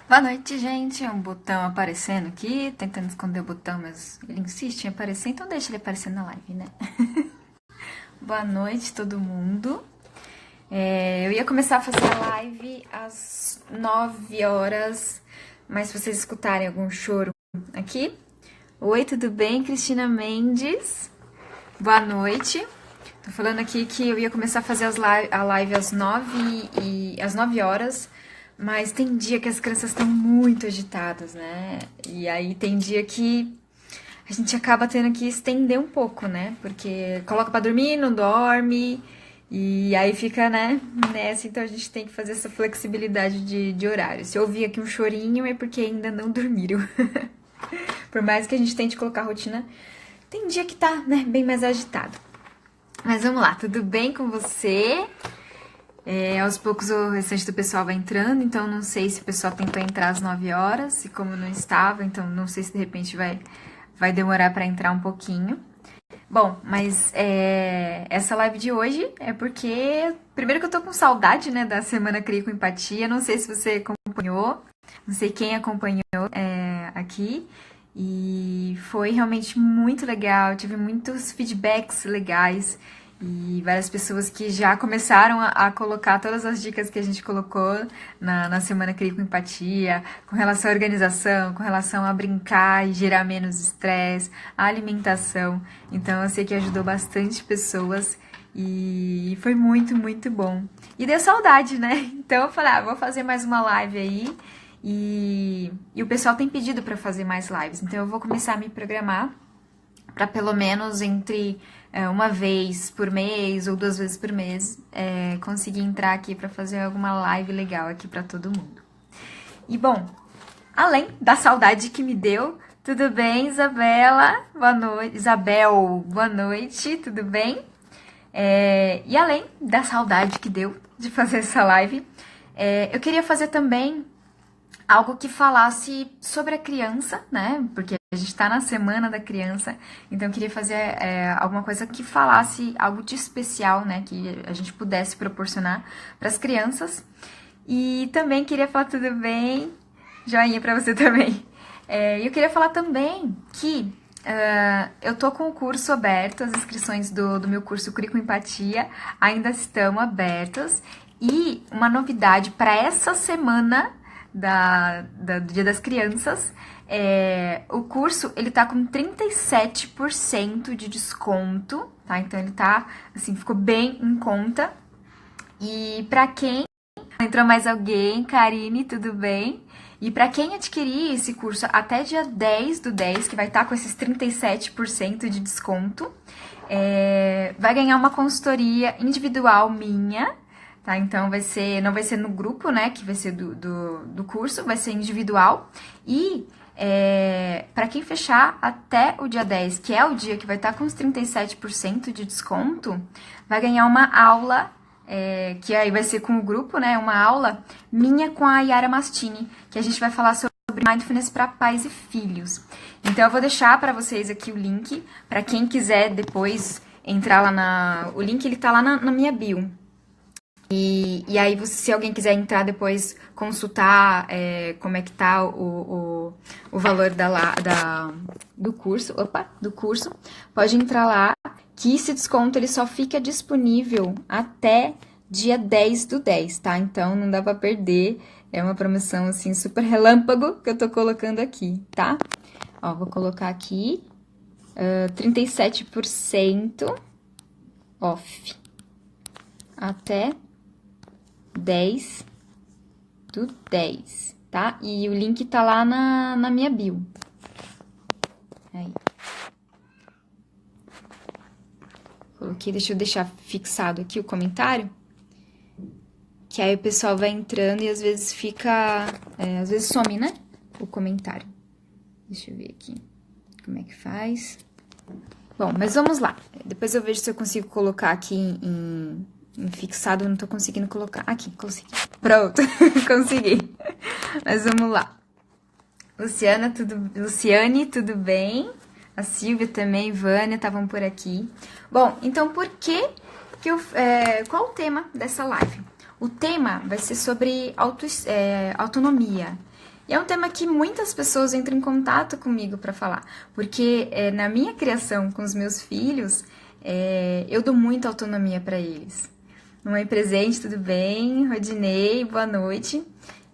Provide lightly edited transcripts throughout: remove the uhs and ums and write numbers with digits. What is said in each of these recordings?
Boa noite, gente. Um botão aparecendo aqui, tentando esconder o botão, mas ele insiste em aparecer, então deixa ele aparecer na live, né? Boa noite, todo mundo. Eu ia começar a fazer a live às 9 horas, mas se vocês escutarem algum choro aqui. Oi, tudo bem? Cristina Mendes. Boa noite. Tô falando aqui que eu ia começar a fazer a live às 9 horas, mas tem dia que as crianças estão muito agitadas, né? E aí tem dia que a gente acaba tendo que estender um pouco, né? Porque coloca pra dormir, não dorme, e aí fica, né, nessa. Então a gente tem que fazer essa flexibilidade de horário. Se eu ouvir aqui um chorinho é porque ainda não dormiram. Por mais que a gente tente colocar a rotina, tem dia que tá, né, bem mais agitado. Mas vamos lá, tudo bem com você? Aos poucos o restante do pessoal vai entrando, então não sei se o pessoal tentou entrar às 9 horas, e como não estava, então não sei se de repente vai demorar para entrar um pouquinho. Bom, mas essa live de hoje é porque, primeiro que eu tô com saudade, né, da Semana Cria com Empatia, não sei se você acompanhou, não sei quem acompanhou aqui, e foi realmente muito legal, tive muitos feedbacks legais, e várias pessoas que já começaram a colocar todas as dicas que a gente colocou na Semana Cria com Empatia, com relação à organização, com relação a brincar e gerar menos estresse, a alimentação. Então eu sei que ajudou bastante pessoas e foi muito, muito bom. E deu saudade, né? Então eu falei, vou fazer mais uma live aí. E o pessoal tem pedido para fazer mais lives, então eu vou começar a me programar para pelo menos entre uma vez por mês ou 2 vezes por mês conseguir entrar aqui para fazer alguma live legal aqui para todo mundo. E bom, além da saudade que me deu, tudo bem, Isabela? Boa noite, Isabel, boa noite, tudo bem? E além da saudade que deu de fazer essa live, eu queria fazer também algo que falasse sobre a criança, né? Porque a gente está na semana da criança, então eu queria fazer alguma coisa que falasse algo de especial, né? Que a gente pudesse proporcionar para as crianças. E também queria falar tudo bem, joinha para você também. Eu queria falar também que eu tô com o curso aberto, as inscrições do meu curso Cria com Empatia ainda estão abertas. E uma novidade para essa semana do Dia das Crianças, o curso ele tá com 37% de desconto, tá? Então ele tá, assim, ficou bem em conta. E para quem entrou mais alguém, Karine, tudo bem? E para quem adquirir esse curso até dia 10 do 10, que vai estar com esses 37% de desconto, vai ganhar uma consultoria individual minha, tá? Então não vai ser no grupo, né? Que vai ser do curso, vai ser individual. E para quem fechar até o dia 10, que é o dia que vai estar com os 37% de desconto, vai ganhar uma aula que aí vai ser com o grupo, né? Uma aula minha com a Yara Mastini, que a gente vai falar sobre mindfulness para pais e filhos. Então eu vou deixar para vocês aqui o link para quem quiser depois entrar lá o link ele tá lá na minha bio. E aí, se alguém quiser entrar depois, consultar como é que tá o valor do curso, pode entrar lá, que esse desconto ele só fica disponível até dia 10 do 10, tá? Então, não dá pra perder, é uma promoção, assim, super relâmpago que eu tô colocando aqui, tá? Ó, vou colocar aqui, 37% off, até 10 do 10, tá? E o link tá lá na minha bio. Aí. Coloquei, deixa eu deixar fixado aqui o comentário. Que aí o pessoal vai entrando e às vezes fica... às vezes some, né? O comentário. Deixa eu ver aqui como é que faz. Bom, mas vamos lá. Depois eu vejo se eu consigo colocar aqui em fixado, eu não tô conseguindo colocar. Aqui, consegui. Pronto, consegui. Mas vamos lá. Luciane, tudo bem? A Silvia também, Vânia, estavam por aqui. Bom, então por que qual o tema dessa live? O tema vai ser sobre autonomia. E é um tema que muitas pessoas entram em contato comigo para falar, porque na minha criação com os meus filhos, eu dou muita autonomia para eles. Mamãe presente, tudo bem? Rodinei, boa noite.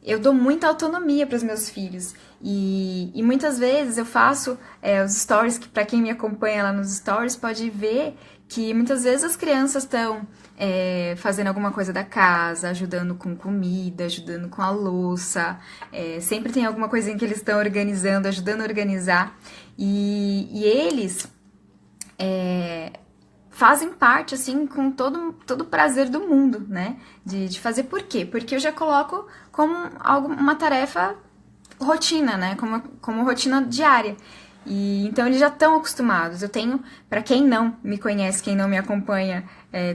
Eu dou muita autonomia para os meus filhos. E muitas vezes eu faço os stories, que para quem me acompanha lá nos stories pode ver que muitas vezes as crianças estão fazendo alguma coisa da casa, ajudando com comida, ajudando com a louça. Sempre tem alguma coisinha que eles estão organizando, ajudando a organizar. E eles fazem parte, assim, com todo o prazer do mundo, né? De fazer. Por quê? Porque eu já coloco como uma tarefa rotina, né? Como rotina diária. E então eles já estão acostumados. Eu tenho, para quem não me conhece, quem não me acompanha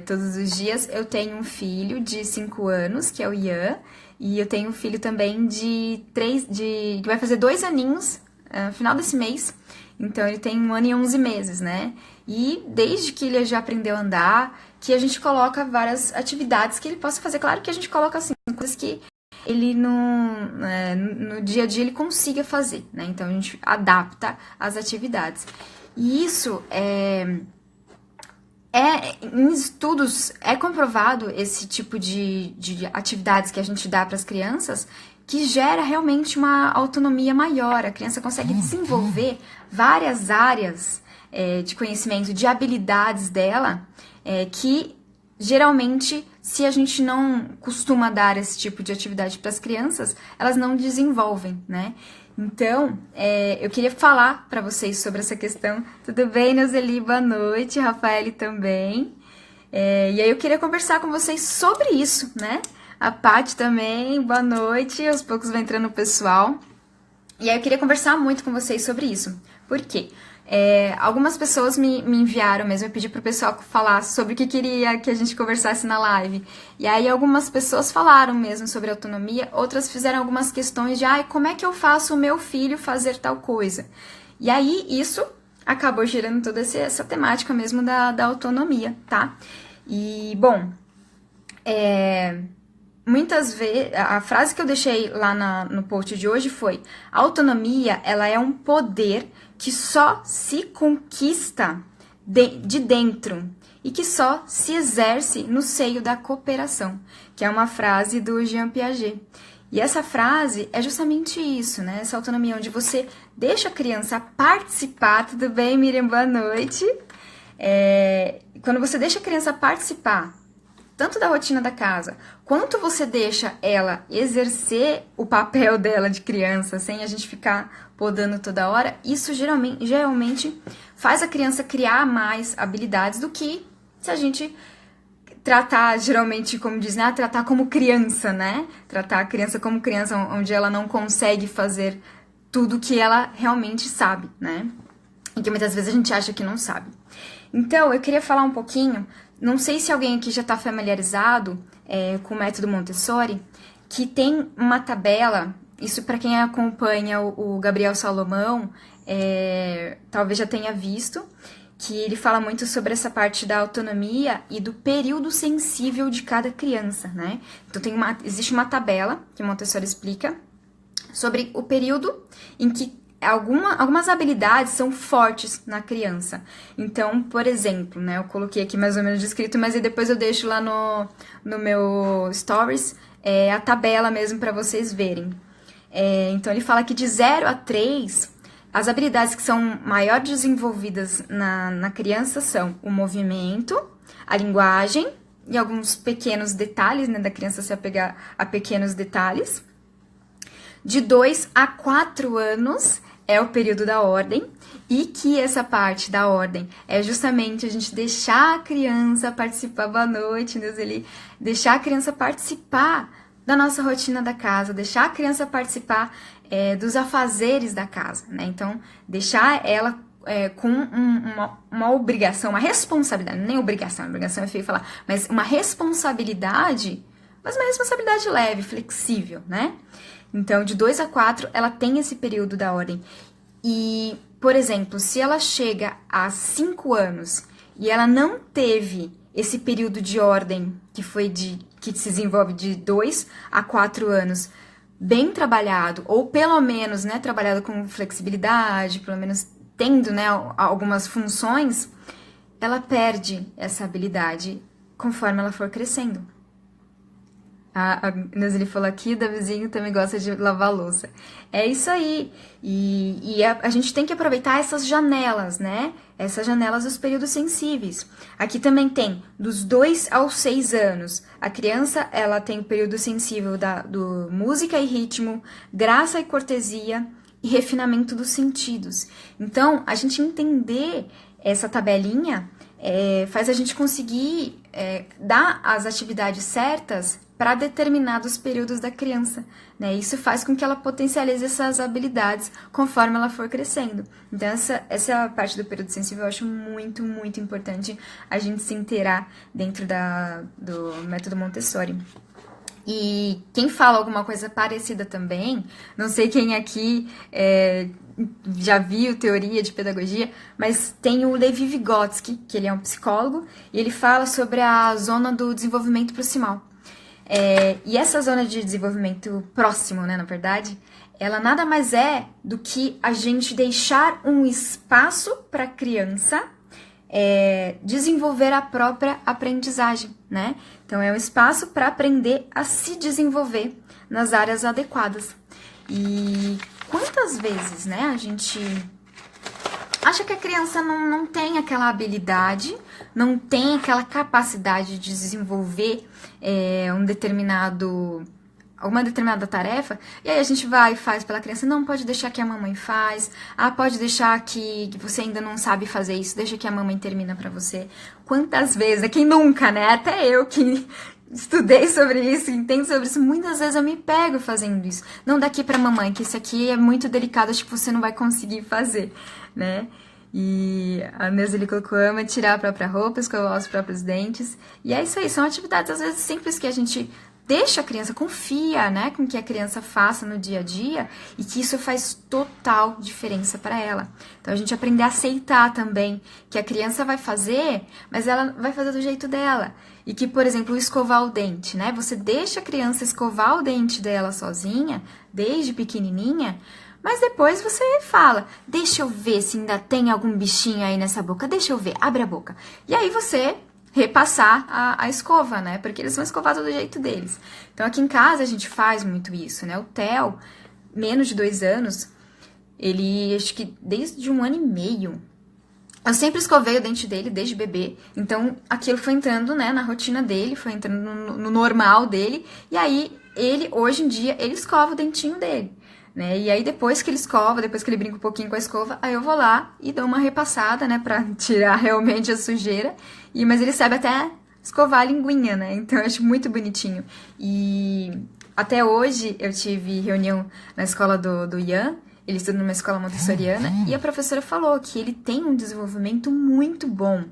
todos os dias, eu tenho um filho de 5 anos, que é o Ian, e eu tenho um filho também que vai fazer 2 aninhos no final desse mês. Então ele tem 1 ano e 11 meses, né? E desde que ele já aprendeu a andar, que a gente coloca várias atividades que ele possa fazer. Claro que a gente coloca assim, coisas que ele no dia a dia ele consiga fazer, né? Então a gente adapta as atividades. E isso em estudos é comprovado esse tipo de atividades que a gente dá para as crianças que gera realmente uma autonomia maior. A criança consegue desenvolver várias áreas de conhecimento, de habilidades dela, que geralmente, se a gente não costuma dar esse tipo de atividade para as crianças, elas não desenvolvem, né? Então, eu queria falar para vocês sobre essa questão. Tudo bem, Neuzeli? Boa noite. Rafael também. E aí eu queria conversar com vocês sobre isso, né? A Paty também, boa noite. Aos poucos vai entrando o pessoal. E aí eu queria conversar muito com vocês sobre isso. Por quê? Algumas pessoas me enviaram mesmo, eu pedi pro pessoal falar sobre o que queria que a gente conversasse na live. E aí algumas pessoas falaram mesmo sobre autonomia, outras fizeram algumas questões de como é que eu faço o meu filho fazer tal coisa? E aí isso acabou gerando toda essa temática mesmo da autonomia, tá? E, bom, muitas vezes, a frase que eu deixei lá no post de hoje foi: a autonomia, ela é um poder que só se conquista de dentro e que só se exerce no seio da cooperação, que é uma frase do Jean Piaget. E essa frase é justamente isso, né? Essa autonomia onde você deixa a criança participar. Tudo bem, Miriam? Boa noite. Quando você deixa a criança participar tanto da rotina da casa, quanto você deixa ela exercer o papel dela de criança, sem a gente ficar podando toda hora, isso geralmente faz a criança criar mais habilidades do que se a gente tratar, geralmente, como dizem, tratar como criança, né? Tratar a criança como criança, onde ela não consegue fazer tudo que ela realmente sabe, né? E que muitas vezes a gente acha que não sabe. Então, eu queria falar um pouquinho. Não sei se alguém aqui já está familiarizado com o método Montessori, que tem uma tabela, isso para quem acompanha o Gabriel Salomão, talvez já tenha visto, que ele fala muito sobre essa parte da autonomia e do período sensível de cada criança, né? Então existe uma tabela que o Montessori explica sobre o período em que algumas habilidades são fortes na criança. Então, por exemplo, né, eu coloquei aqui mais ou menos descrito, mas depois eu deixo lá no meu stories a tabela mesmo para vocês verem. Então, ele fala que de 0 a 3, as habilidades que são maior desenvolvidas na criança são o movimento, a linguagem e alguns pequenos detalhes, né, da criança se apegar a pequenos detalhes. De 2 a 4 anos é o período da ordem, e que essa parte da ordem é justamente a gente deixar a criança participar. Boa noite, Neuzeli. Deixar a criança participar da nossa rotina da casa, deixar a criança participar dos afazeres da casa, né? Então, deixar ela com uma obrigação, uma responsabilidade, nem obrigação é feio falar, mas uma responsabilidade, mas uma responsabilidade leve, flexível, né? Então, de 2 a 4, ela tem esse período da ordem. E, por exemplo, se ela chega a 5 anos e ela não teve esse período de ordem que se desenvolve de 2 a 4 anos, bem trabalhado, ou pelo menos, né, trabalhado com flexibilidade, pelo menos tendo, né, algumas funções, ela perde essa habilidade conforme ela for crescendo. A Neuzili falou aqui, o Davizinho também gosta de lavar louça. É isso aí. E a gente tem que aproveitar essas janelas, né? Essas janelas dos períodos sensíveis. Aqui também tem dos 2 aos 6 anos. A criança, ela tem o período sensível do música e ritmo, graça e cortesia e refinamento dos sentidos. Então, a gente entender essa tabelinha faz a gente conseguir dar as atividades certas para determinados períodos da criança, né? Isso faz com que ela potencialize essas habilidades conforme ela for crescendo. Então, essa parte do período sensível eu acho muito, muito importante a gente se inteirar dentro do método Montessori. E quem fala alguma coisa parecida também, não sei quem aqui já viu teoria de pedagogia, mas tem o Levi Vygotsky, que ele é um psicólogo, e ele fala sobre a zona do desenvolvimento proximal. E essa zona de desenvolvimento próximo, né, na verdade, ela nada mais é do que a gente deixar um espaço para a criança desenvolver a própria aprendizagem, né? Então, é um espaço para aprender a se desenvolver nas áreas adequadas. E quantas vezes, né, a gente acha que a criança não tem aquela habilidade, não tem aquela capacidade de desenvolver alguma determinada tarefa, e aí a gente vai e faz pela criança, não, pode deixar que a mamãe faz, pode deixar que você ainda não sabe fazer isso, deixa que a mamãe termina pra você. Quantas vezes, quem nunca, né? Até eu que estudei sobre isso, entendo sobre isso, muitas vezes eu me pego fazendo isso. Não, daqui pra mamãe, que isso aqui é muito delicado, acho que você não vai conseguir fazer, né? E a Neuza colocou, ama tirar a própria roupa, escovar os próprios dentes. E é isso aí, são atividades às vezes simples que a gente deixa a criança, confia, né, com que a criança faça no dia a dia e que isso faz total diferença para ela. Então, a gente aprender a aceitar também que a criança vai fazer, mas ela vai fazer do jeito dela. E que, por exemplo, escovar o dente, né? Você deixa a criança escovar o dente dela sozinha, desde pequenininha, mas depois você fala, deixa eu ver se ainda tem algum bichinho aí nessa boca, deixa eu ver, abre a boca. E aí você repassar a escova, né? Porque eles vão escovar do jeito deles. Então, aqui em casa a gente faz muito isso, né? O Theo, menos de 2 anos, ele, acho que desde 1 ano e meio, eu sempre escovei o dente dele, desde bebê. Então, aquilo foi entrando, né, na rotina dele, foi entrando no normal dele. E aí, hoje em dia, ele escova o dentinho dele. Né? E aí, depois que ele escova, depois que ele brinca um pouquinho com a escova, aí eu vou lá e dou uma repassada, né? Pra tirar realmente a sujeira. Mas ele sabe até escovar a linguinha, né? Então, eu acho muito bonitinho. E até hoje, eu tive reunião na escola do Ian. Ele estuda numa escola montessoriana. E a professora falou que ele tem um desenvolvimento muito bom.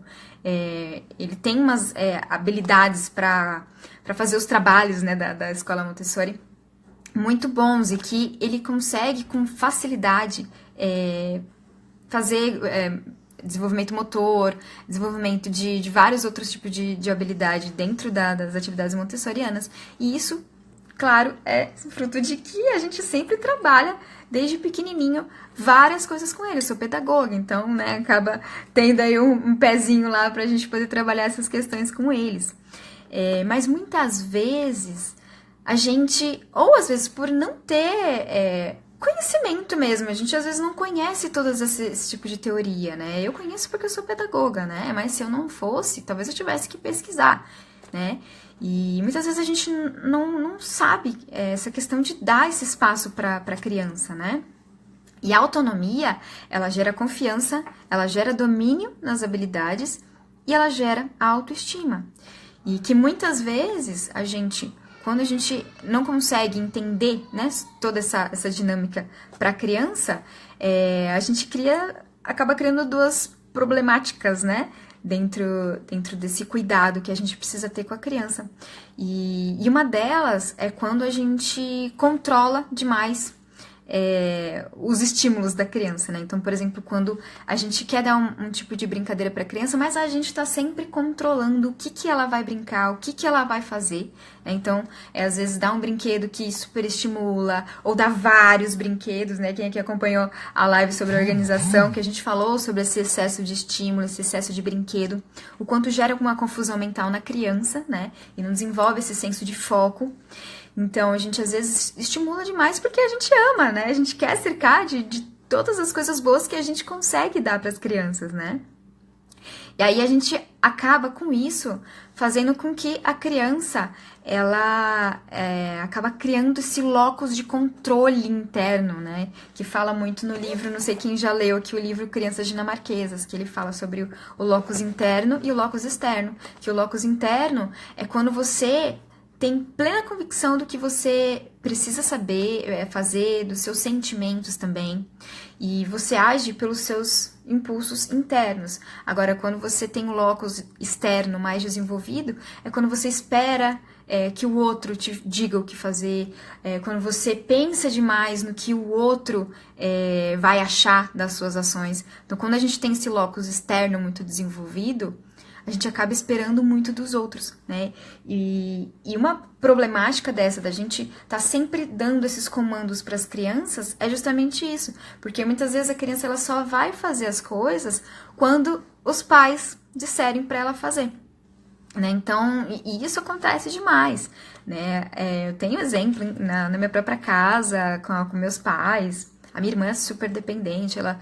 Ele tem umas habilidades para fazer os trabalhos, né, da escola Montessori muito bons e que ele consegue com facilidade fazer desenvolvimento motor, desenvolvimento de vários outros tipos de habilidade dentro das atividades montessorianas. E isso, claro, é fruto de que a gente sempre trabalha desde pequenininho várias coisas com ele. Eu sou pedagoga, então, né, acaba tendo aí um pezinho lá pra gente poder trabalhar essas questões com eles. Mas muitas vezes a gente, ou às vezes por não ter conhecimento mesmo, a gente às vezes não conhece todos esse tipo de teoria, né? Eu conheço porque eu sou pedagoga, né? Mas se eu não fosse, talvez eu tivesse que pesquisar, né? E muitas vezes a gente não sabe essa questão de dar esse espaço para a criança, né? E a autonomia, ela gera confiança, ela gera domínio nas habilidades e ela gera a autoestima. E que muitas vezes quando a gente não consegue entender, né, toda essa dinâmica para a criança, a gente acaba criando 2 problemáticas, né, dentro desse cuidado que a gente precisa ter com a criança. E uma delas é quando a gente controla demais os estímulos da criança, né? Então, por exemplo, quando a gente quer dar um tipo de brincadeira para a criança, mas a gente está sempre controlando o que ela vai brincar, o que ela vai fazer, né? Então, às vezes dá um brinquedo que super estimula, ou dá vários brinquedos, né? Quem aqui acompanhou a live sobre a organização, que a gente falou sobre esse excesso de estímulo, esse excesso de brinquedo, o quanto gera alguma confusão mental na criança, né? E não desenvolve esse senso de foco. Então, a gente às vezes estimula demais porque a gente ama, né? A gente quer cercar de todas as coisas boas que a gente consegue dar para as crianças, né? E aí a gente acaba com isso fazendo com que a criança, ela acaba criando esse locus de controle interno, né? Que fala muito no livro, não sei quem já leu aqui o livro Crianças Dinamarquesas, que ele fala sobre o locus interno e o locus externo. Que o locus interno é quando você tem plena convicção do que você precisa saber, fazer, dos seus sentimentos também. E você age pelos seus impulsos internos. Agora, quando você tem um locus externo mais desenvolvido, é quando você espera que o outro te diga o que fazer, quando você pensa demais no que o outro vai achar das suas ações. Então, quando a gente tem esse locus externo muito desenvolvido, a gente acaba esperando muito dos outros, né? E uma problemática dessa, da gente tá sempre dando esses comandos para as crianças, é justamente isso. Porque muitas vezes a criança ela só vai fazer as coisas quando os pais disserem para ela fazer. Né? Então, e isso acontece demais, né? Eu tenho exemplo na minha própria casa, com meus pais. A minha irmã é super dependente, ela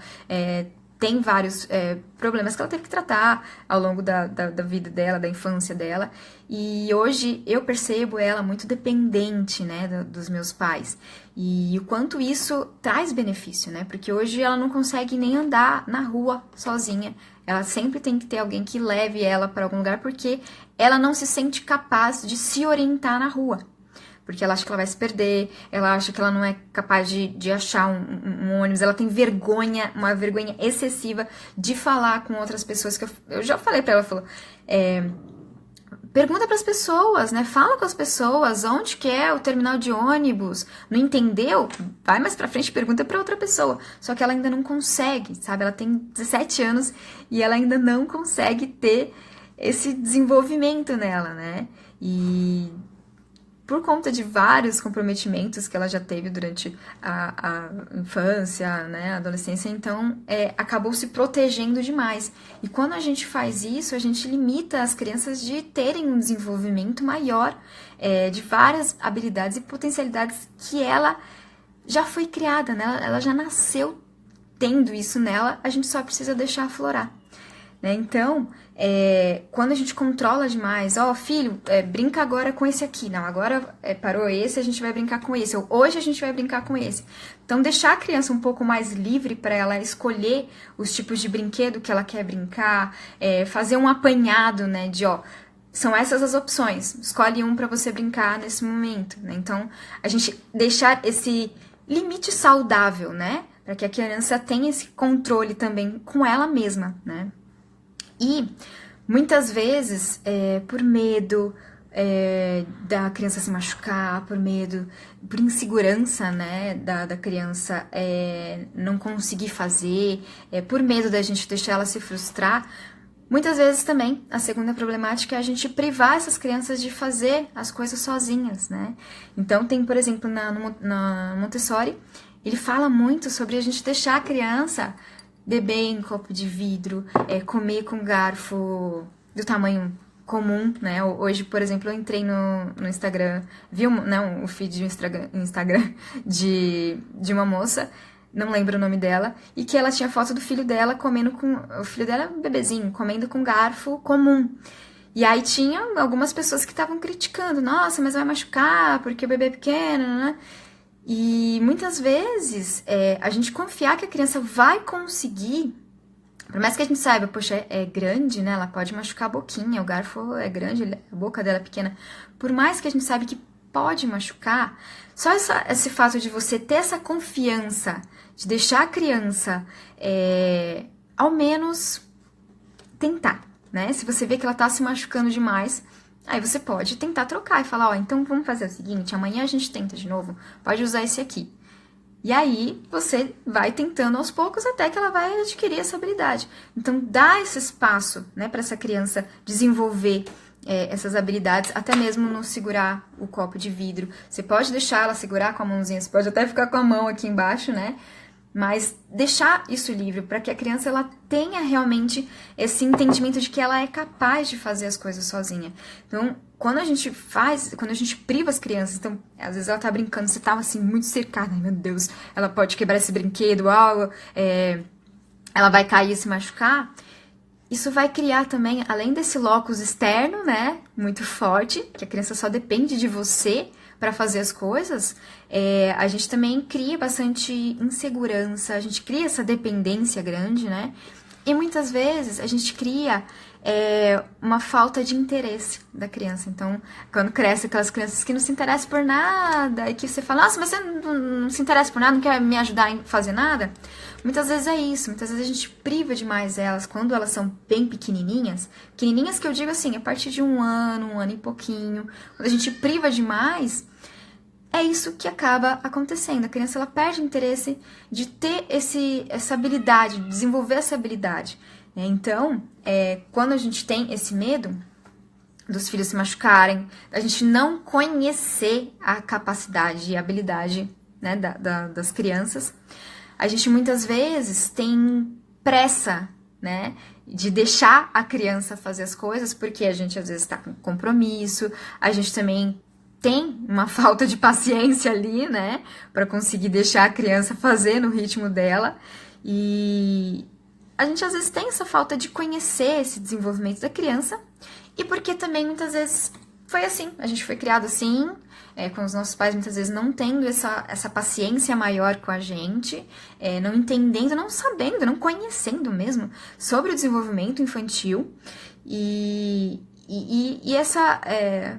tem vários problemas que ela teve que tratar ao longo da vida dela, da infância dela. E hoje eu percebo ela muito dependente, né, dos meus pais. E o quanto isso traz benefício, né? Porque hoje ela não consegue nem andar na rua sozinha. Ela sempre tem que ter alguém que leve ela para algum lugar, porque ela não se sente capaz de se orientar na rua. Porque ela acha que ela vai se perder, ela acha que ela não é capaz de achar um ônibus, ela tem vergonha, uma vergonha excessiva de falar com outras pessoas, que eu já falei pra ela, falou, pergunta para as pessoas, né? Fala com as pessoas onde que é o terminal de ônibus. Não entendeu? Vai mais pra frente e pergunta para outra pessoa. Só que ela ainda não consegue, sabe? Ela tem 17 anos e ela ainda não consegue ter esse desenvolvimento nela, né? E por conta de vários comprometimentos que ela já teve durante a infância, né, a adolescência, então acabou se protegendo demais. E quando a gente faz isso, a gente limita as crianças de terem um desenvolvimento maior de várias habilidades e potencialidades que ela já foi criada, né? Ela já nasceu tendo isso nela, a gente só precisa deixar aflorar. Né? Então, quando a gente controla demais, filho, brinca agora com esse aqui. Não, agora parou esse, a gente vai brincar com esse. Ou hoje a gente vai brincar com esse. Então, deixar a criança um pouco mais livre para ela escolher os tipos de brinquedo que ela quer brincar, fazer um apanhado, né, de, são essas as opções. Escolhe um para você brincar nesse momento, né? Então, a gente deixar esse limite saudável, né? Para que a criança tenha esse controle também com ela mesma, né? E muitas vezes, por medo da criança se machucar, por insegurança, né, da criança não conseguir fazer, por medo da gente deixar ela se frustrar, muitas vezes também a segunda problemática é a gente privar essas crianças de fazer as coisas sozinhas, né? Então tem, por exemplo, na Montessori, ele fala muito sobre a gente deixar a criança beber em copo de vidro, comer com garfo do tamanho comum, né? Hoje, por exemplo, eu entrei no Instagram, vi o feed do Instagram de uma moça, não lembro o nome dela, e que ela tinha foto do filho dela comendo com... O filho dela é um bebezinho, comendo com garfo comum. E aí tinha algumas pessoas que estavam criticando, nossa, mas vai machucar, porque o bebê é pequeno, né? E muitas vezes a gente confiar que a criança vai conseguir, por mais que a gente saiba, poxa, é grande, né? Ela pode machucar a boquinha, o garfo é grande, a boca dela é pequena. Por mais que a gente saiba que pode machucar, só esse fato de você ter essa confiança, de deixar a criança ao menos tentar, né? Se você vê que ela tá se machucando demais, aí você pode tentar trocar e falar, então vamos fazer o seguinte, amanhã a gente tenta de novo, pode usar esse aqui. E aí você vai tentando aos poucos até que ela vai adquirir essa habilidade. Então dá esse espaço, né, para essa criança desenvolver essas habilidades, até mesmo no segurar o copo de vidro. Você pode deixar ela segurar com a mãozinha, você pode até ficar com a mão aqui embaixo, né? Mas deixar isso livre para que a criança ela tenha realmente esse entendimento de que ela é capaz de fazer as coisas sozinha. Então, quando a gente priva as crianças, então, às vezes ela tá brincando, você tava assim, muito cercada, ai meu Deus, ela pode quebrar esse brinquedo, ela vai cair e se machucar. Isso vai criar também, além desse locus externo, né, muito forte, que a criança só depende de você para fazer as coisas, a gente também cria bastante insegurança, a gente cria essa dependência grande, né? E muitas vezes a gente cria uma falta de interesse da criança. Então, quando cresce aquelas crianças que não se interessam por nada, e que você fala, nossa, mas você não se interessa por nada, não quer me ajudar a fazer nada? Muitas vezes é isso, muitas vezes a gente priva demais elas quando elas são bem pequenininhas. Pequenininhas que eu digo assim, a partir de um ano e pouquinho. Quando a gente priva demais, é isso que acaba acontecendo. A criança ela perde o interesse de ter essa habilidade, de desenvolver essa habilidade. Então, quando a gente tem esse medo dos filhos se machucarem, a gente não conhecer a capacidade e habilidade, né, das crianças, a gente muitas vezes tem pressa, né, de deixar a criança fazer as coisas, porque a gente às vezes está com compromisso, a gente também tem uma falta de paciência ali, né, para conseguir deixar a criança fazer no ritmo dela, e a gente às vezes tem essa falta de conhecer esse desenvolvimento da criança, e porque também muitas vezes foi assim, a gente foi criado assim, com os nossos pais muitas vezes não tendo essa paciência maior com a gente, não entendendo, não sabendo, não conhecendo mesmo sobre o desenvolvimento infantil, e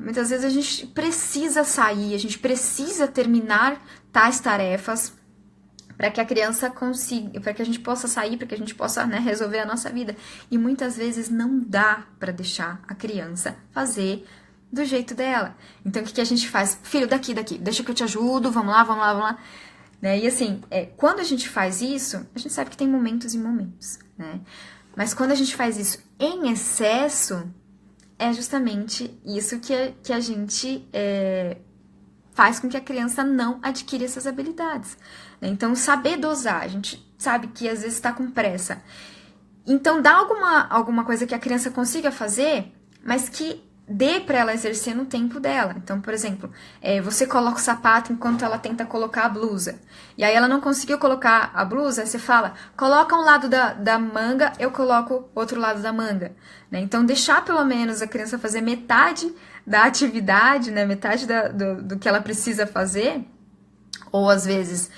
muitas vezes a gente precisa sair, a gente precisa terminar tais tarefas para que a criança consiga, para que a gente possa sair, para que a gente possa, né, resolver a nossa vida. E muitas vezes não dá para deixar a criança fazer do jeito dela. Então, o que a gente faz? Filho, daqui, deixa que eu te ajudo, vamos lá. Né? E assim, quando a gente faz isso, a gente sabe que tem momentos e momentos, né? Mas quando a gente faz isso em excesso, é justamente isso que a gente faz com que a criança não adquira essas habilidades. Então, saber dosar, a gente sabe que às vezes está com pressa. Então, dá alguma coisa que a criança consiga fazer, mas que dê para ela exercer no tempo dela. Então, por exemplo, você coloca o sapato enquanto ela tenta colocar a blusa. E aí ela não conseguiu colocar a blusa, aí você fala, coloca um lado da manga, eu coloco outro lado da manga. Né? Então, deixar pelo menos a criança fazer metade da atividade, né? Metade do que ela precisa fazer. Ou às vezes,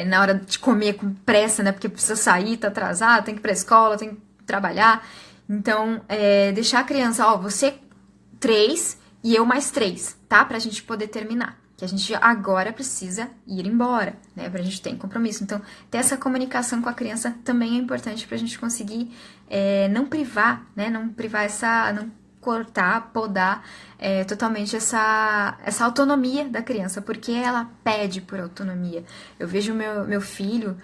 na hora de comer com pressa, né? Porque precisa sair, tá atrasado, tem que ir pra escola, tem que trabalhar. Então, deixar a criança, você 3 e eu mais 3, tá? Pra gente poder terminar. Que a gente agora precisa ir embora, né? Pra gente ter compromisso. Então, ter essa comunicação com a criança também é importante pra gente conseguir não privar, né? Não privar não cortar, podar totalmente essa autonomia da criança, porque ela pede por autonomia. Eu vejo meu filho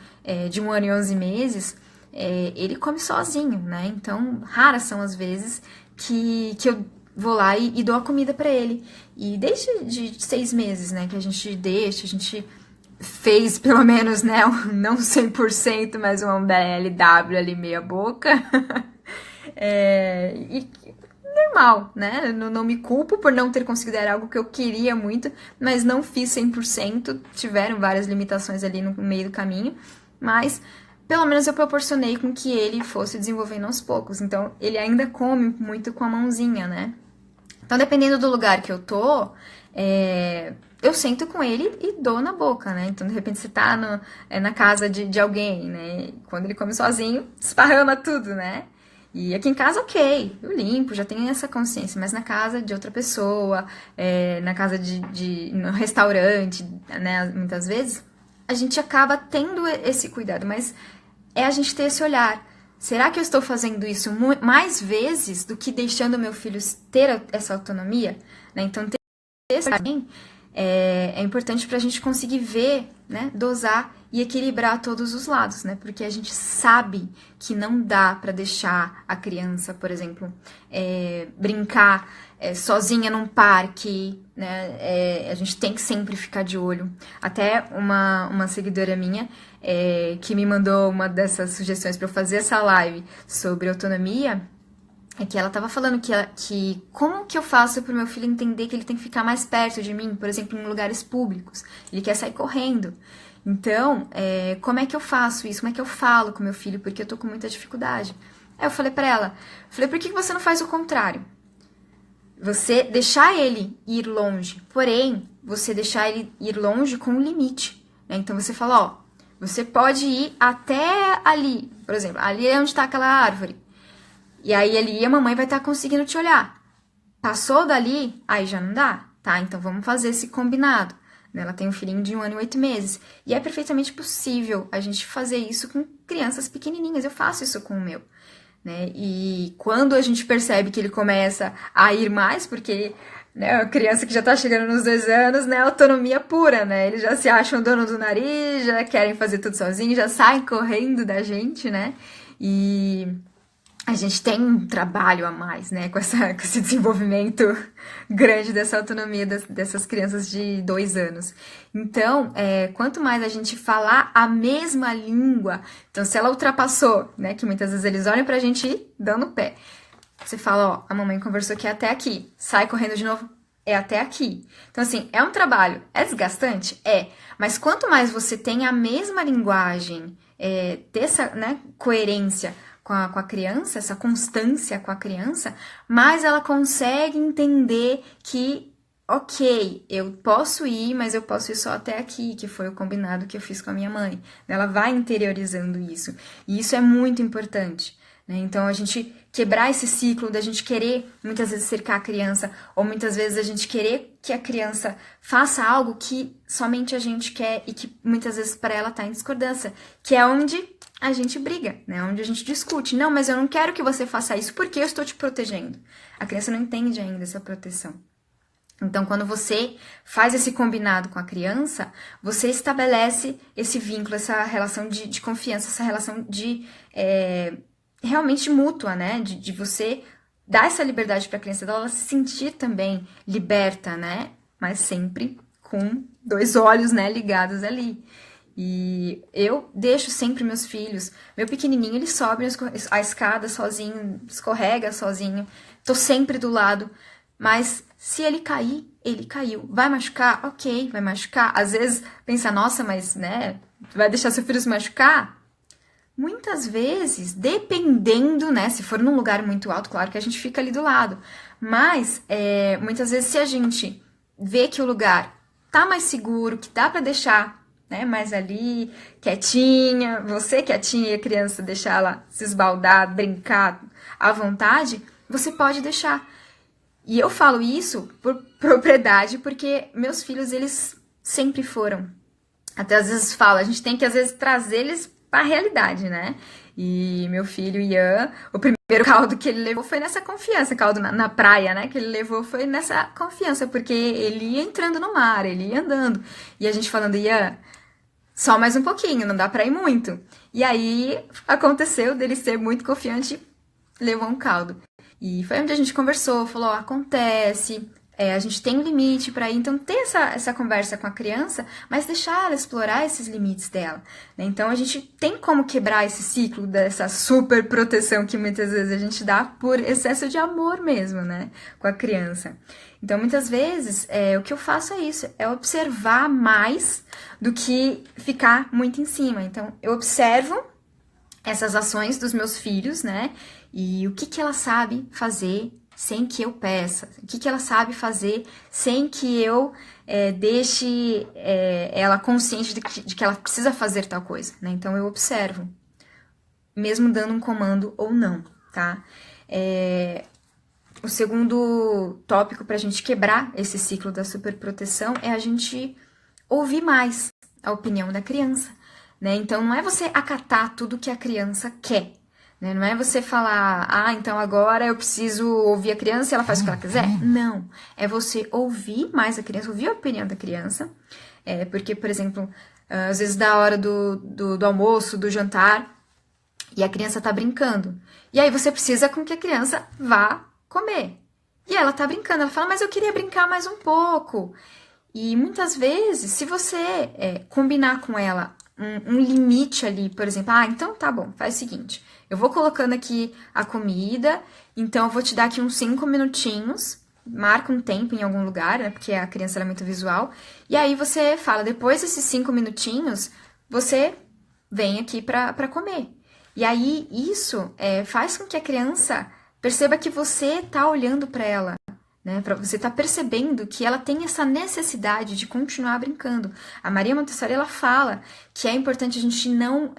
de 1 ano e 11 meses, ele come sozinho, né? Então, raras são as vezes que eu vou lá e dou a comida para ele. E desde de 6 meses, né, que a gente fez pelo menos, né, não 100%, mas um BLW ali meia boca. E normal, né? Não me culpo por não ter conseguido, era algo que eu queria muito, mas não fiz 100%, tiveram várias limitações ali no meio do caminho, mas pelo menos eu proporcionei com que ele fosse desenvolvendo aos poucos. Então, ele ainda come muito com a mãozinha, né? Então, dependendo do lugar que eu tô, eu sento com ele e dou na boca, né? Então, de repente, você tá na casa de alguém, né? Quando ele come sozinho, esparrama tudo, né? E aqui em casa, ok, eu limpo, já tenho essa consciência, mas na casa de outra pessoa, na casa no restaurante, né? Muitas vezes, a gente acaba tendo esse cuidado, mas a gente ter esse olhar. Será que eu estou fazendo isso mais vezes do que deixando meu filho ter essa autonomia? Né? Então, ter esse olhar é importante para a gente conseguir ver, né, dosar e equilibrar todos os lados, né? Porque a gente sabe que não dá para deixar a criança, por exemplo, brincar sozinha num parque, né? A gente tem que sempre ficar de olho. Até uma seguidora minha que me mandou uma dessas sugestões para eu fazer essa live sobre autonomia, é que ela tava falando que como que eu faço pro meu filho entender que ele tem que ficar mais perto de mim, por exemplo, em lugares públicos. Ele quer sair correndo. Então, como é que eu faço isso? Como é que eu falo com meu filho? Porque eu tô com muita dificuldade. Aí eu falei pra ela, por que você não faz o contrário? Você deixar ele ir longe, porém, você deixar ele ir longe com um limite, né? Então você fala, ó, você pode ir até ali, por exemplo, ali é onde tá aquela árvore. E aí ali a mamãe vai estar conseguindo te olhar. Passou dali, aí já não dá, tá? Então vamos fazer esse combinado. Ela tem um filhinho de 1 ano e 8 meses. E é perfeitamente possível a gente fazer isso com crianças pequenininhas. Eu faço isso com o meu, né? E quando a gente percebe que ele começa a ir mais, porque, né, a criança que já tá chegando nos 2 anos, né, autonomia pura, né? Eles já se acham dono do nariz, já querem fazer tudo sozinho, já saem correndo da gente, né? E a gente tem um trabalho a mais, né, com esse desenvolvimento grande dessa autonomia dessas crianças de 2 anos. Então, quanto mais a gente falar a mesma língua, então se ela ultrapassou, né, que muitas vezes eles olham pra gente ir dando o pé. Você fala, ó, a mamãe conversou que é até aqui, sai correndo de novo, é até aqui. Então, assim, é um trabalho, é desgastante? É, mas quanto mais você tem a mesma linguagem, ter essa, né, coerência com a criança, essa constância com a criança, mais ela consegue entender que, ok, eu posso ir, mas eu posso ir só até aqui, que foi o combinado que eu fiz com a minha mãe. Ela vai interiorizando isso. E isso é muito importante, né? Então, a gente quebrar esse ciclo da gente querer, muitas vezes, cercar a criança, ou muitas vezes a gente querer que a criança faça algo que somente a gente quer e que muitas vezes para ela tá em discordância, que é onde a gente briga, né? Onde a gente discute. Não, mas eu não quero que você faça isso porque eu estou te protegendo. A criança não entende ainda essa proteção. Então, quando você faz esse combinado com a criança, você estabelece esse vínculo, essa relação de confiança, essa relação de realmente mútua, né? De você dar essa liberdade para a criança, dela se sentir também liberta, né? Mas sempre com 2 olhos, né, ligados ali. E eu deixo sempre meus filhos, meu pequenininho, ele sobe a escada sozinho, escorrega sozinho, tô sempre do lado, mas se ele cair, ele caiu. Vai machucar? Ok, vai machucar. Às vezes pensa, nossa, mas, né, vai deixar seu filho se machucar? Muitas vezes, dependendo, né, se for num lugar muito alto, claro que a gente fica ali do lado, mas muitas vezes se a gente vê que o lugar tá mais seguro, que dá pra deixar, né, mais ali, quietinha, você quietinha e a criança deixar ela se esbaldar, brincar à vontade, você pode deixar. E eu falo isso por propriedade, porque meus filhos, eles sempre foram. Até às vezes falo, a gente tem que às vezes trazer eles para a realidade, né? E meu filho, Ian, o primeiro caldo que ele levou foi nessa confiança, caldo na praia, né? Que ele levou foi nessa confiança, porque ele ia entrando no mar, ele ia andando. E a gente falando, Ian, só mais um pouquinho, não dá pra ir muito. E aí aconteceu dele ser muito confiante, levou um caldo. E foi onde a gente conversou, falou, acontece, a gente tem um limite pra ir, então ter essa conversa com a criança, mas deixar ela explorar esses limites dela, né? Então a gente tem como quebrar esse ciclo dessa super proteção que muitas vezes a gente dá por excesso de amor mesmo, né, com a criança. Então muitas vezes o que eu faço é isso, é observar mais do que ficar muito em cima. Então eu observo essas ações dos meus filhos, né, e o que ela sabe fazer sem que eu peça, o que ela sabe fazer sem que eu deixe ela consciente de que ela precisa fazer tal coisa, né? Então eu observo, mesmo dando um comando ou não, tá? O segundo tópico para a gente quebrar esse ciclo da superproteção é a gente ouvir mais a opinião da criança, né? Então não é você acatar tudo que a criança quer, né? Não é você falar, então agora eu preciso ouvir a criança e ela faz o que ela quiser. Não. É você ouvir mais a criança, ouvir a opinião da criança. Porque, por exemplo, às vezes da hora do almoço, do jantar, e a criança tá brincando. E aí você precisa com que a criança vá comer. E ela tá brincando, ela fala, mas eu queria brincar mais um pouco. E muitas vezes, se você combinar com ela um limite ali, por exemplo, então tá bom, faz o seguinte, eu vou colocando aqui a comida, então eu vou te dar aqui uns 5 minutinhos, marca um tempo em algum lugar, né, porque a criança é muito visual, e aí você fala, depois desses 5 minutinhos, você vem aqui pra comer. E aí isso faz com que a criança perceba que você tá olhando para ela, né? Você tá percebendo que ela tem essa necessidade de continuar brincando. A Maria Montessori, ela fala que é importante a gente não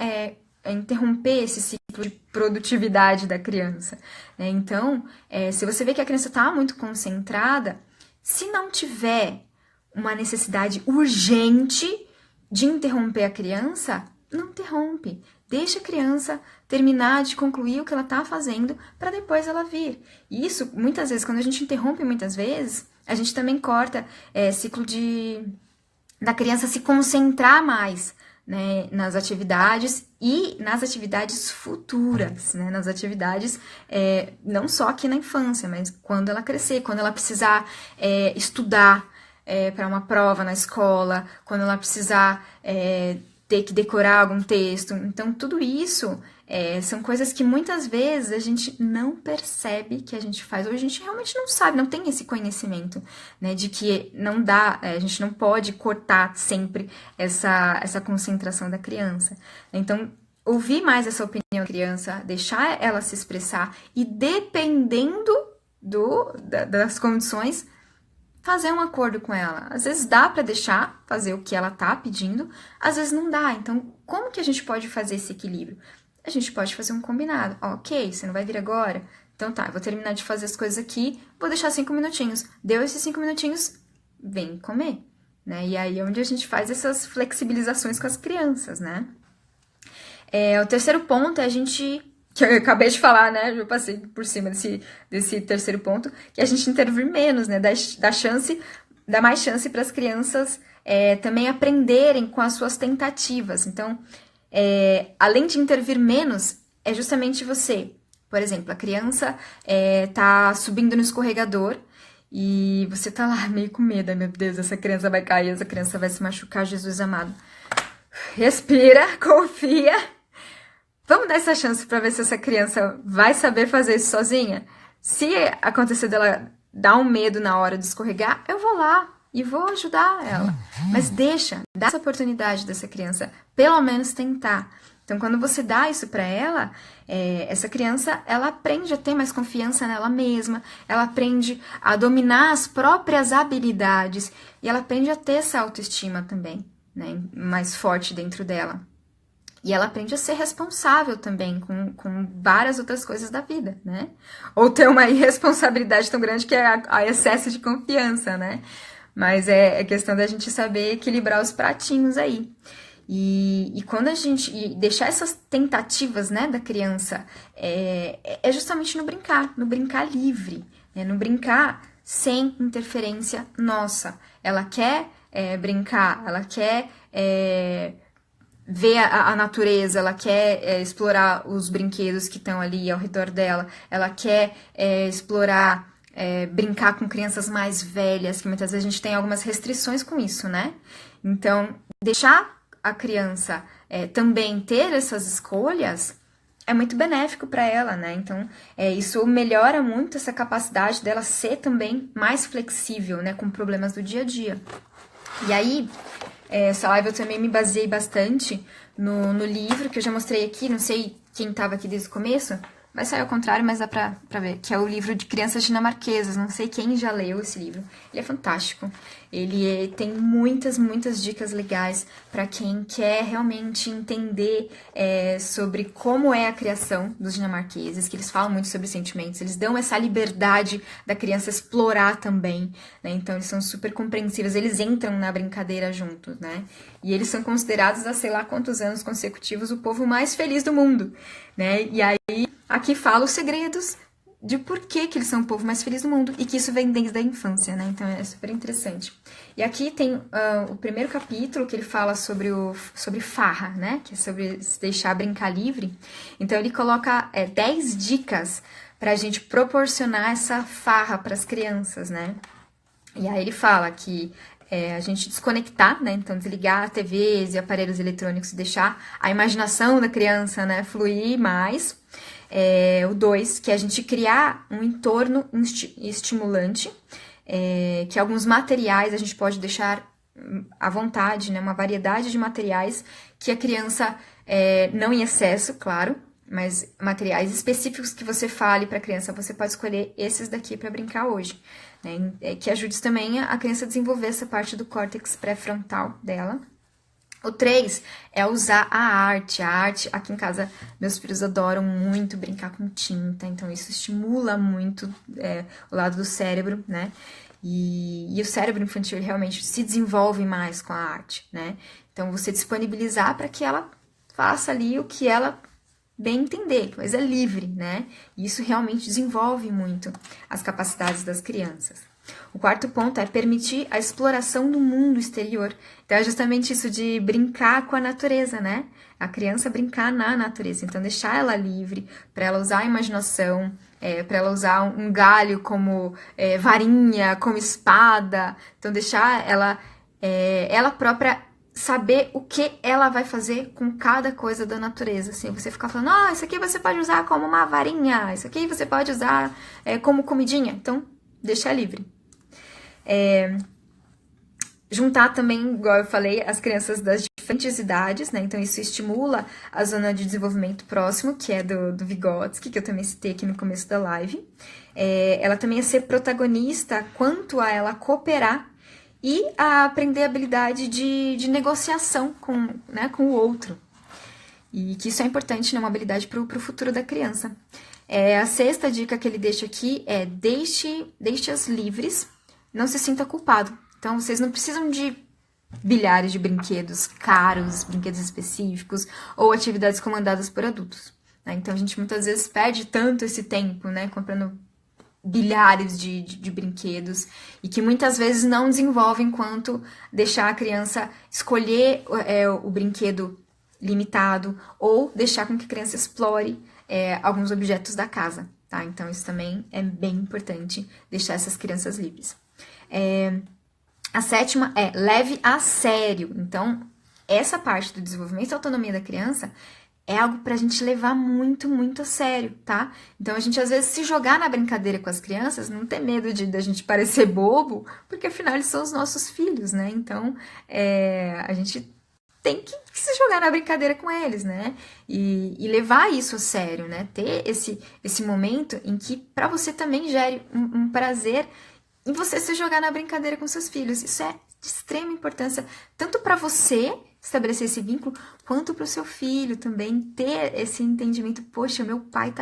interromper esse ciclo de produtividade da criança, né? Então, se você vê que a criança está muito concentrada, se não tiver uma necessidade urgente de interromper a criança, não interrompe. Deixa a criança terminar de concluir o que ela está fazendo para depois ela vir. E isso, muitas vezes, quando a gente interrompe muitas vezes, a gente também corta ciclo da criança se concentrar mais, né, nas atividades e nas atividades futuras, né, nas atividades não só aqui na infância, mas quando ela crescer, quando ela precisar estudar para uma prova na escola, quando ela precisar ter que decorar algum texto. Então, tudo isso são coisas que muitas vezes a gente não percebe que a gente faz, ou a gente realmente não sabe, não tem esse conhecimento, né, de que não dá, a gente não pode cortar sempre essa concentração da criança. Então, ouvir mais essa opinião da criança, deixar ela se expressar e, dependendo das condições, fazer um acordo com ela. Às vezes dá para deixar fazer o que ela tá pedindo, às vezes não dá. Então, como que a gente pode fazer esse equilíbrio? A gente pode fazer um combinado. Ok, você não vai vir agora? Então tá, eu vou terminar de fazer as coisas aqui, vou deixar 5 minutinhos. Deu esses 5 minutinhos, vem comer, né? E aí é onde a gente faz essas flexibilizações com as crianças, né? O terceiro ponto é a gente, que eu acabei de falar, né? Eu passei por cima desse terceiro ponto, que é a gente intervir menos, né? Dar mais chance para as crianças também aprenderem com as suas tentativas. Então, além de intervir menos, é justamente você. Por exemplo, a criança tá subindo no escorregador e você tá lá meio com medo. Meu Deus, essa criança vai cair, essa criança vai se machucar, Jesus amado. Respira, confia. Vamos dar essa chance para ver se essa criança vai saber fazer isso sozinha? Se acontecer dela dar um medo na hora de escorregar, eu vou lá e vou ajudar ela. Mas dá essa oportunidade dessa criança, pelo menos tentar. Então, quando você dá isso para ela, essa criança, ela aprende a ter mais confiança nela mesma, ela aprende a dominar as próprias habilidades e ela aprende a ter essa autoestima também, né, mais forte dentro dela. E ela aprende a ser responsável também com várias outras coisas da vida, né? Ou ter uma irresponsabilidade tão grande que é a excesso de confiança, né? Mas é questão da gente saber equilibrar os pratinhos aí. E quando a gente deixar essas tentativas, né, da criança, é justamente no brincar livre, né? No brincar sem interferência nossa. Ela quer brincar, ela quer ver a natureza, ela quer explorar os brinquedos que estão ali ao redor dela, ela quer explorar, brincar com crianças mais velhas, que muitas vezes a gente tem algumas restrições com isso, né? Então, deixar a criança também ter essas escolhas é muito benéfico para ela, né? Então, isso melhora muito essa capacidade dela ser também mais flexível, né, com problemas do dia a dia. E aí, essa live eu também me baseei bastante no livro que eu já mostrei aqui, não sei quem estava aqui desde o começo, vai sair ao contrário, mas dá pra ver, que é o livro de crianças dinamarquesas, não sei quem já leu esse livro. Ele é fantástico, ele tem muitas dicas legais para quem quer realmente entender sobre como é a criação dos dinamarqueses, que eles falam muito sobre sentimentos, eles dão essa liberdade da criança explorar também, né? Então eles são super compreensivos, eles entram na brincadeira juntos, né? E eles são considerados há sei lá quantos anos consecutivos o povo mais feliz do mundo, né? E aí aqui fala os segredos de por que eles são o povo mais feliz do mundo e que isso vem desde a infância, né? Então é super interessante. E aqui tem o primeiro capítulo que ele fala sobre farra, né? Que é sobre se deixar brincar livre. Então ele coloca 10 dicas para a gente proporcionar essa farra para as crianças, né? E aí ele fala que a gente desconectar, né? Então desligar TVs e aparelhos eletrônicos e deixar a imaginação da criança, né, fluir mais. O 2, que é a gente criar um entorno estimulante, que alguns materiais a gente pode deixar à vontade, né? Uma variedade de materiais que a criança, não em excesso, claro, mas materiais específicos que você fale para a criança, você pode escolher esses daqui para brincar hoje, né? Que ajude também a criança a desenvolver essa parte do córtex pré-frontal dela. O 3 é usar a arte. A arte, aqui em casa, meus filhos adoram muito brincar com tinta, então isso estimula muito o lado do cérebro, né? E o cérebro infantil realmente se desenvolve mais com a arte, né? Então, você disponibilizar para que ela faça ali o que ela bem entender, coisa livre, né? E isso realmente desenvolve muito as capacidades das crianças. O quarto ponto é permitir a exploração do mundo exterior. Então, é justamente isso de brincar com a natureza, né? A criança brincar na natureza. Então, deixar ela livre, para ela usar a imaginação, para ela usar um galho como varinha, como espada. Então, deixar ela própria saber o que ela vai fazer com cada coisa da natureza, assim, você ficar falando, isso aqui você pode usar como uma varinha, isso aqui você pode usar como comidinha, então, deixa livre. Juntar também, igual eu falei, as crianças das diferentes idades, né, então isso estimula a zona de desenvolvimento próximo, que é do Vygotsky, que eu também citei aqui no começo da live. Ela também é ser protagonista quanto a ela cooperar e a aprender a habilidade de negociação com o outro. E que isso é importante, né? Uma habilidade para o futuro da criança. A sexta dica que ele deixa aqui é deixe-as livres, não se sinta culpado. Então, vocês não precisam de bilhares de brinquedos caros, brinquedos específicos, ou atividades comandadas por adultos, né? Então, a gente muitas vezes perde tanto esse tempo, né? Comprando bilhares de brinquedos e que muitas vezes não desenvolvem quanto deixar a criança escolher o brinquedo limitado ou deixar com que a criança explore alguns objetos da casa, tá? Então, isso também é bem importante, deixar essas crianças livres. A sétima é leve a sério. Então, essa parte do desenvolvimento e autonomia da criança é algo pra gente levar muito, muito a sério, tá? Então, a gente, às vezes, se jogar na brincadeira com as crianças, não ter medo da gente parecer bobo, porque, afinal, eles são os nossos filhos, né? Então, a gente tem que se jogar na brincadeira com eles, né? E levar isso a sério, né? Ter esse momento em que, pra você também gere um prazer em você se jogar na brincadeira com seus filhos. Isso é de extrema importância, tanto pra você estabelecer esse vínculo, quanto para o seu filho também ter esse entendimento, poxa, meu pai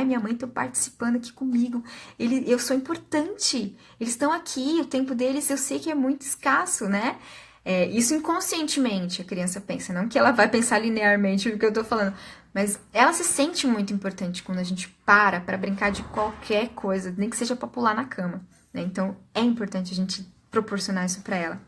e minha mãe estão participando aqui comigo, eu sou importante, eles estão aqui, o tempo deles eu sei que é muito escasso, né? Isso inconscientemente a criança pensa, não que ela vai pensar linearmente o que eu tô falando, mas ela se sente muito importante quando a gente para brincar de qualquer coisa, nem que seja para pular na cama, né? Então é importante a gente proporcionar isso para ela.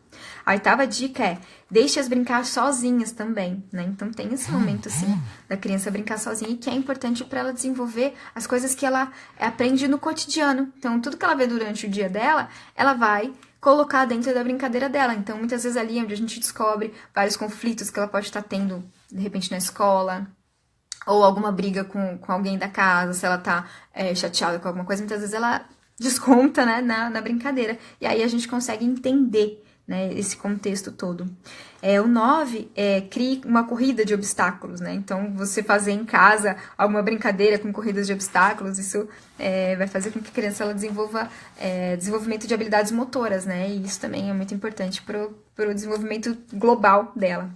A oitava dica é deixe-as brincar sozinhas também, né? Então tem esse momento assim da criança brincar sozinha e que é importante para ela desenvolver as coisas que ela aprende no cotidiano. Então tudo que ela vê durante o dia dela, ela vai colocar dentro da brincadeira dela. Então muitas vezes ali é onde a gente descobre vários conflitos que ela pode estar tendo de repente na escola, ou alguma briga com alguém da casa, se ela tá chateada com alguma coisa, muitas vezes ela desconta, né, na brincadeira. E aí a gente consegue entender, né, esse contexto todo. O 9 crie uma corrida de obstáculos, né? Então, você fazer em casa alguma brincadeira com corridas de obstáculos, isso vai fazer com que a criança ela desenvolva desenvolvimento de habilidades motoras, né? E isso também é muito importante para o desenvolvimento global dela.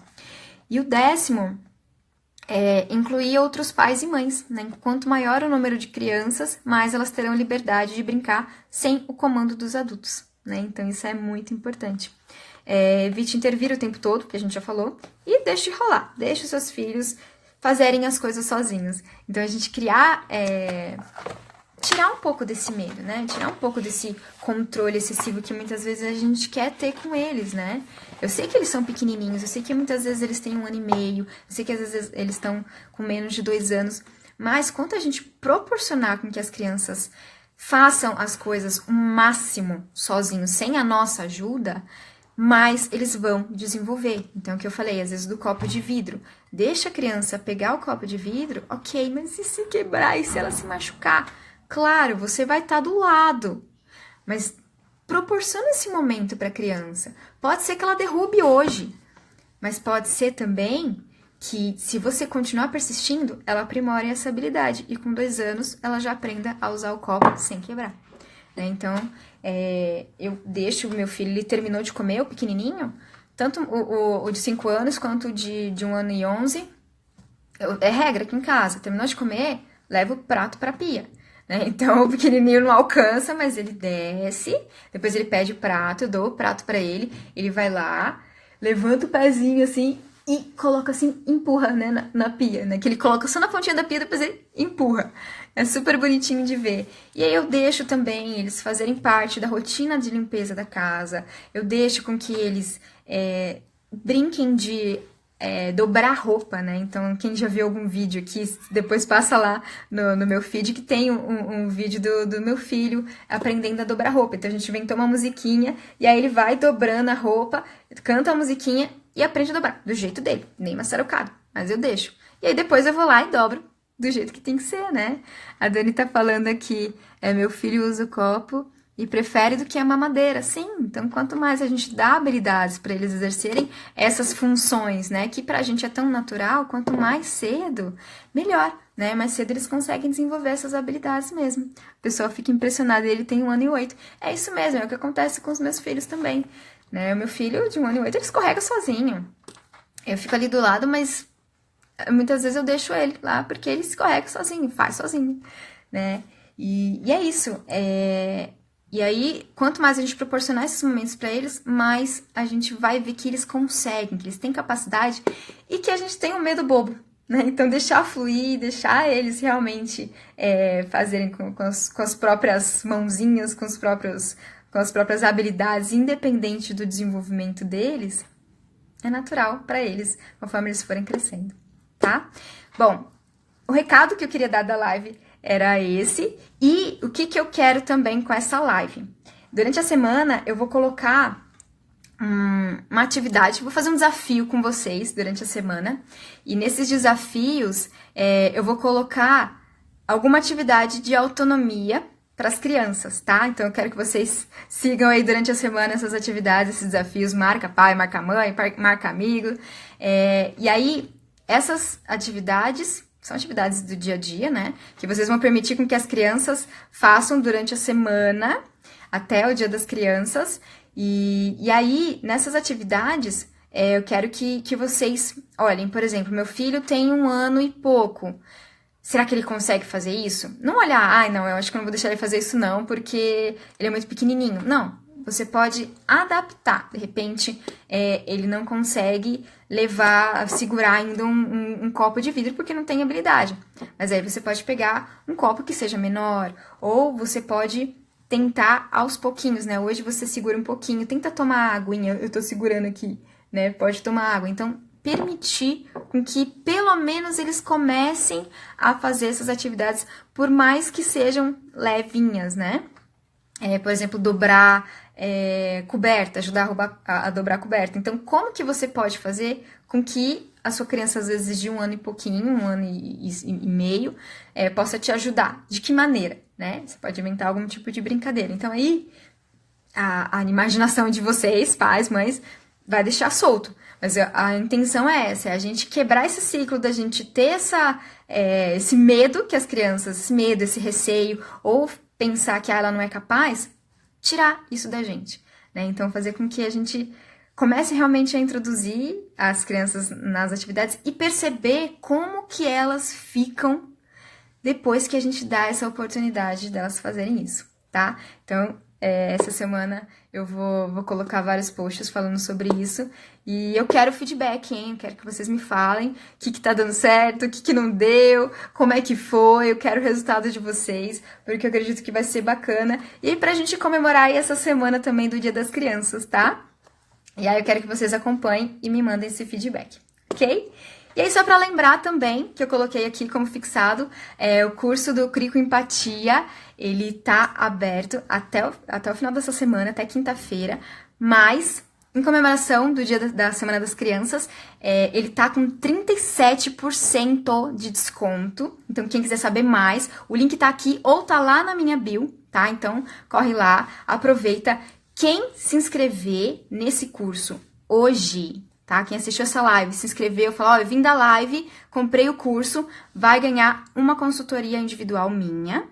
E o 10º incluir outros pais e mães, né? Quanto maior o número de crianças, mais elas terão liberdade de brincar sem o comando dos adultos, né? Então isso é muito importante. Evite intervir o tempo todo, que a gente já falou, e deixe rolar, deixe os seus filhos fazerem as coisas sozinhos. Então, a gente tirar um pouco desse medo, né? Tirar um pouco desse controle excessivo que muitas vezes a gente quer ter com eles, né? Eu sei que eles são pequenininhos, eu sei que muitas vezes eles têm 1 ano e meio, eu sei que às vezes eles estão com menos de 2 anos, mas quanto a gente proporcionar com que as crianças façam as coisas o máximo sozinhos, sem a nossa ajuda, mais eles vão desenvolver. Então, o que eu falei, às vezes do copo de vidro. Deixa a criança pegar o copo de vidro, ok, mas e se quebrar e se ela se machucar? Claro, você vai estar do lado, mas proporciona esse momento para a criança. Pode ser que ela derrube hoje, mas pode ser também que, se você continuar persistindo, ela aprimore essa habilidade e com 2 anos ela já aprenda a usar o copo sem quebrar. Então, eu deixo o meu filho, ele terminou de comer, o pequenininho, tanto o de 5 anos quanto o de 1 ano e 11. É regra aqui em casa, terminou de comer, leva o prato para a pia. Então, o pequenininho não alcança, mas ele desce, depois ele pede o prato, eu dou o prato pra ele vai lá, levanta o pezinho assim e coloca assim, empurra, né, na pia, né, que ele coloca só na pontinha da pia, depois ele empurra. É super bonitinho de ver. E aí eu deixo também eles fazerem parte da rotina de limpeza da casa, eu deixo com que eles brinquem de dobrar roupa, né? Então, quem já viu algum vídeo aqui, depois passa lá no meu feed, que tem um vídeo do meu filho aprendendo a dobrar roupa. Então, a gente inventou uma musiquinha, e aí ele vai dobrando a roupa, canta a musiquinha e aprende a dobrar, do jeito dele, nem maçarucado, mas eu deixo. E aí, depois eu vou lá e dobro do jeito que tem que ser, né? A Dani tá falando aqui, meu filho usa o copo e prefere do que a mamadeira. Sim, então quanto mais a gente dá habilidades para eles exercerem essas funções, né, que pra gente é tão natural, quanto mais cedo, melhor, né? Mais cedo eles conseguem desenvolver essas habilidades mesmo. O pessoal fica impressionado, ele tem 1 ano e 8. É isso mesmo, é o que acontece com os meus filhos também, né? O meu filho de 1 ano e 8, ele escorrega sozinho. Eu fico ali do lado, mas muitas vezes eu deixo ele lá, porque ele escorrega sozinho, faz sozinho, né? E é isso, E aí, quanto mais a gente proporcionar esses momentos para eles, mais a gente vai ver que eles conseguem, que eles têm capacidade e que a gente tem um medo bobo, né? Então, deixar fluir, deixar eles realmente fazerem com as próprias mãozinhas, com as próprias habilidades, independente do desenvolvimento deles, é natural para eles, conforme eles forem crescendo, tá? Bom, o recado que eu queria dar da live era esse. E o que eu quero também com essa live? Durante a semana, eu vou colocar uma atividade, vou fazer um desafio com vocês durante a semana. E nesses desafios, eu vou colocar alguma atividade de autonomia para as crianças, tá? Então, eu quero que vocês sigam aí durante a semana essas atividades, esses desafios. Marca pai, marca mãe, marca amigo. E aí, essas atividades são atividades do dia a dia, né? Que vocês vão permitir com que as crianças façam durante a semana, até o Dia das Crianças. E aí, nessas atividades, eu quero que vocês olhem, por exemplo, meu filho tem 1 ano e pouco. Será que ele consegue fazer isso? Não olhar, ai, não, eu acho que eu não vou deixar ele fazer isso não, porque ele é muito pequenininho. Não, você pode adaptar. De repente, ele não consegue segurar ainda um copo de vidro porque não tem habilidade. Mas aí você pode pegar um copo que seja menor, ou você pode tentar aos pouquinhos, né? Hoje você segura um pouquinho, tenta tomar aguinha, eu tô segurando aqui, né? Pode tomar água. Então, permitir com que pelo menos eles comecem a fazer essas atividades, por mais que sejam levinhas, né? Por exemplo, dobrar coberta, ajudar a dobrar a coberta. Então, como que você pode fazer com que a sua criança, às vezes de 1 ano e pouquinho, 1 ano e meio, possa te ajudar? De que maneira, né? Você pode inventar algum tipo de brincadeira. Então, aí, a imaginação de vocês, pais, mães, vai deixar solto. Mas a intenção é essa, é a gente quebrar esse ciclo da gente ter esse medo que as crianças, esse medo, esse receio, ou pensar que ela não é capaz, tirar isso da gente, né? Então, fazer com que a gente comece realmente a introduzir as crianças nas atividades e perceber como que elas ficam depois que a gente dá essa oportunidade delas fazerem isso, tá? Então, Essa semana eu vou colocar vários posts falando sobre isso. E eu quero feedback, hein? Eu quero que vocês me falem o que tá dando certo, o que não deu, como é que foi. Eu quero o resultado de vocês, porque eu acredito que vai ser bacana. E pra gente comemorar aí essa semana também do Dia das Crianças, tá? E aí eu quero que vocês acompanhem e me mandem esse feedback, ok? E aí, só para lembrar também, que eu coloquei aqui como fixado, o curso do Crico Empatia, ele tá aberto até o final dessa semana, até quinta-feira, mas, em comemoração do Dia da Semana das Crianças, ele tá com 37% de desconto. Então, quem quiser saber mais, o link tá aqui ou tá lá na minha bio, tá? Então, corre lá, aproveita. Quem se inscrever nesse curso hoje, tá? Quem assistiu essa live, se inscreveu, falou, ó, eu vim da live, comprei o curso, vai ganhar uma consultoria individual minha.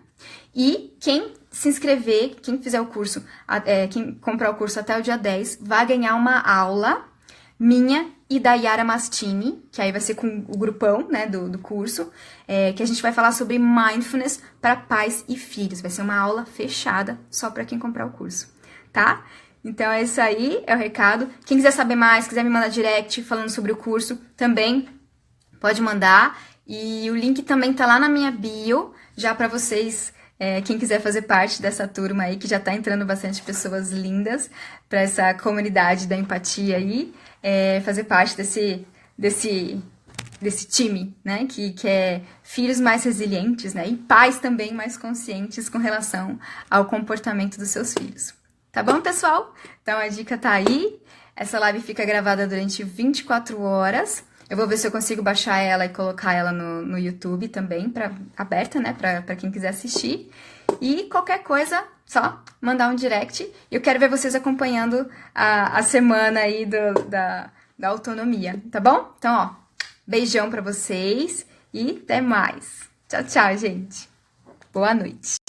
E quem se inscrever, quem fizer o curso, quem comprar o curso até o dia 10, vai ganhar uma aula minha e da Yara Mastini, que aí vai ser com o grupão, né, do curso, que a gente vai falar sobre mindfulness para pais e filhos. Vai ser uma aula fechada só para quem comprar o curso, tá? Então é isso aí, é o recado. Quem quiser saber mais, quiser me mandar direct falando sobre o curso, também pode mandar. E o link também tá lá na minha bio, já para vocês, quem quiser fazer parte dessa turma aí, que já tá entrando bastante pessoas lindas para essa comunidade da empatia aí, fazer parte desse time, né, que é filhos mais resilientes, né, e pais também mais conscientes com relação ao comportamento dos seus filhos. Tá bom, pessoal? Então a dica tá aí. Essa live fica gravada durante 24 horas. Eu vou ver se eu consigo baixar ela e colocar ela no YouTube também, aberta, né, pra quem quiser assistir. E qualquer coisa, só mandar um direct. Eu quero ver vocês acompanhando a semana aí da autonomia, tá bom? Então, ó, beijão pra vocês e até mais. Tchau, tchau, gente. Boa noite.